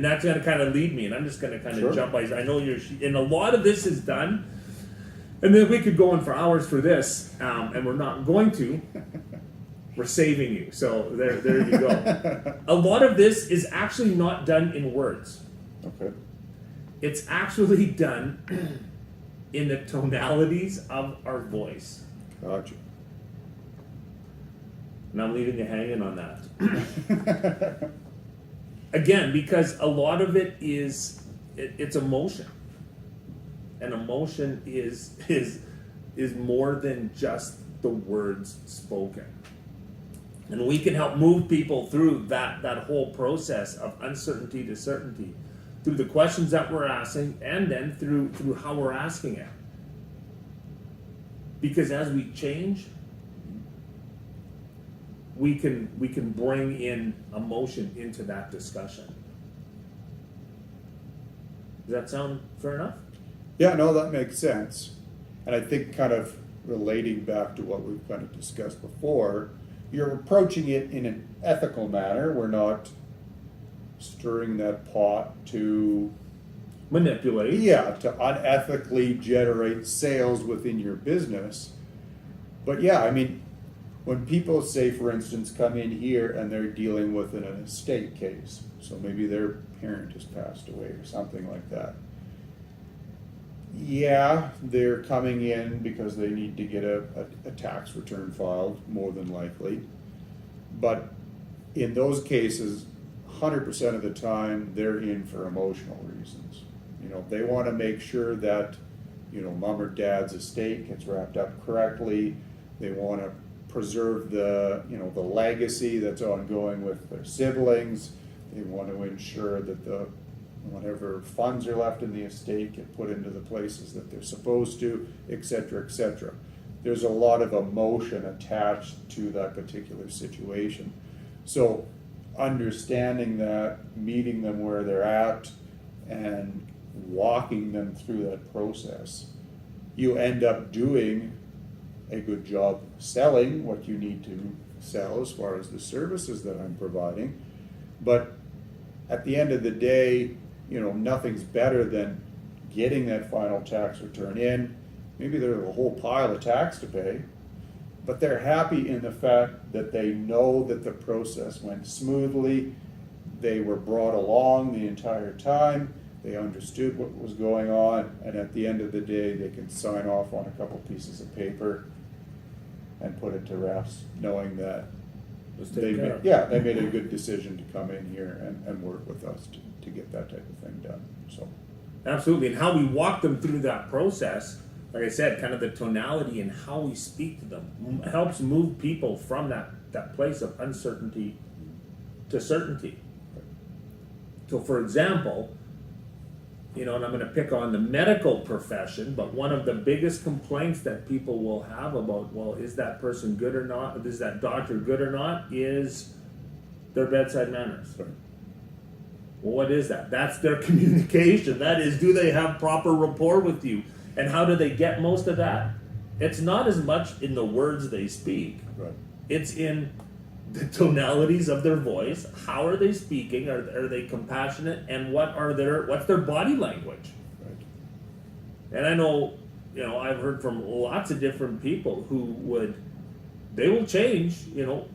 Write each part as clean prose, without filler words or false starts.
And that's going to kind of lead me, and I'm just going to kind of Sure. jump. I know and a lot of this is done, and then we could go on for hours for this, and we're not going to. We're saving you, so there you go. A lot of this is actually not done in words. Okay. It's actually done in the tonalities of our voice. Gotcha. And I'm leaving you hanging on that. Again, because a lot of it is it's emotion, and emotion is more than just the words spoken, and we can help move people through that whole process of uncertainty to certainty through the questions that we're asking, and then through how we're asking it. Because as we change, we can bring in emotion into that discussion. Does that sound fair enough? Yeah, no, that makes sense. And I think kind of relating back to what we've kind of discussed before, you're approaching it in an ethical manner. We're not stirring that pot to Manipulate. to unethically generate sales within your business. But yeah, I mean, when people say, for instance, come in here and they're dealing with an estate case, so maybe their parent has passed away or something like that. Yeah, they're coming in because they need to get a tax return filed, more than likely. But in those cases, 100% of the time, they're in for emotional reasons. You know, they want to make sure that, you know, mom or dad's estate gets wrapped up correctly. They want to preserve the, you know, the legacy that's ongoing with their siblings. They want to ensure that the whatever funds are left in the estate get put into the places that they're supposed to, et cetera, et cetera. There's a lot of emotion attached to that particular situation. So understanding that, meeting them where they're at, and walking them through that process, you end up doing a good job selling what you need to sell as far as the services that I'm providing. But at the end of the day, you know, nothing's better than getting that final tax return in. Maybe there's a whole pile of tax to pay, but they're happy in the fact that they know that the process went smoothly. They were brought along the entire time. They understood what was going on, and at the end of the day, they can sign off on a couple pieces of paper and put it to rest, knowing that they made a good decision to come in here and work with us to get that type of thing done. So Absolutely, and how we walk them through that process, like I said, kind of the tonality and how we speak to them helps move people from that place of uncertainty to certainty. So for example, you know, and I'm going to pick on the medical profession, but one of the biggest complaints that people will have about, well, is that person good or not, is that doctor good or not, is their bedside manners. Right. Well, what is that? That's their communication. That is, do they have proper rapport with you? And how do they get most of that? It's not as much in the words they speak. Right. It's in the tonalities of their voice. How are they speaking? Are they compassionate? And what's their body language? Right. And I know, you know, I've heard from lots of different people they will change, you know,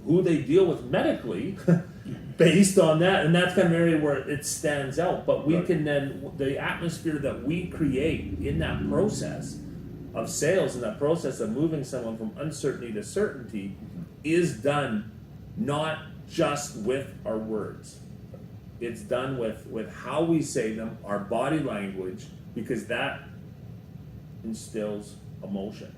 who they deal with medically based on that. And that's kind of an area where it stands out. But we can then, the atmosphere that we create in that process of sales and that process of moving someone from uncertainty to certainty is done not just with our words. It's done with how we say them, our body language, because that instills emotion.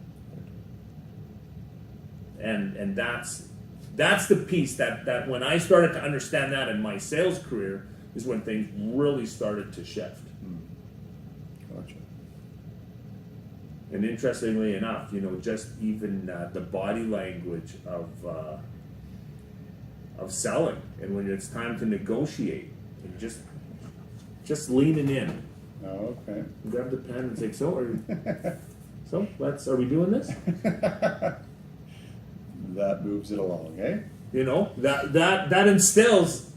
And that's the piece that when I started to understand that in my sales career is when things really started to shift. Gotcha. And interestingly enough, you know, just even the body language of selling, and when it's time to negotiate, and just leaning in. Oh, okay. Grab the pen and say, so are we doing this? That moves it along, eh? You know, that instills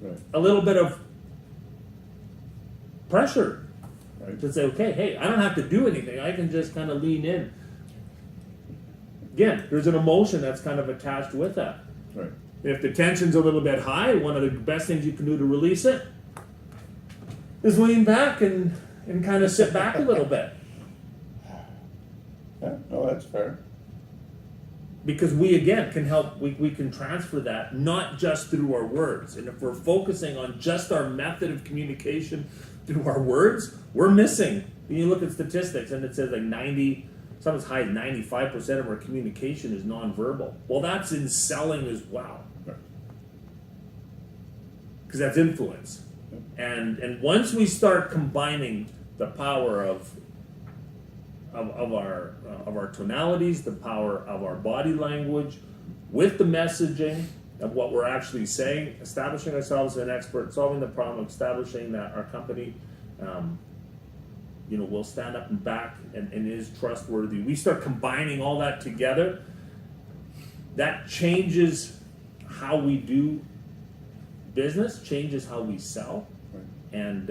Right. a little bit of pressure Right. to say, okay, hey, I don't have to do anything. I can just kind of lean in. Again, there's an emotion that's kind of attached with that. Right. If the tension's a little bit high, one of the best things you can do to release it is lean back and kind of sit back a little bit. Yeah, no, that's fair. Because we, again, can help, we can transfer that not just through our words. And if we're focusing on just our method of communication through our words, we're missing. You look at statistics and it says like 90, some as high as 95% of our communication is nonverbal. Well, that's in selling as well. Right. Because that's influence. And once we start combining the power of our tonalities, the power of our body language, with the messaging of what we're actually saying, establishing ourselves as an expert, solving the problem, establishing that our company, will stand up and back and is trustworthy. We start combining all that together. That changes how we do business, changes how we sell, Right. and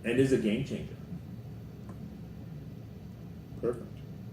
is a game changer. Perfect.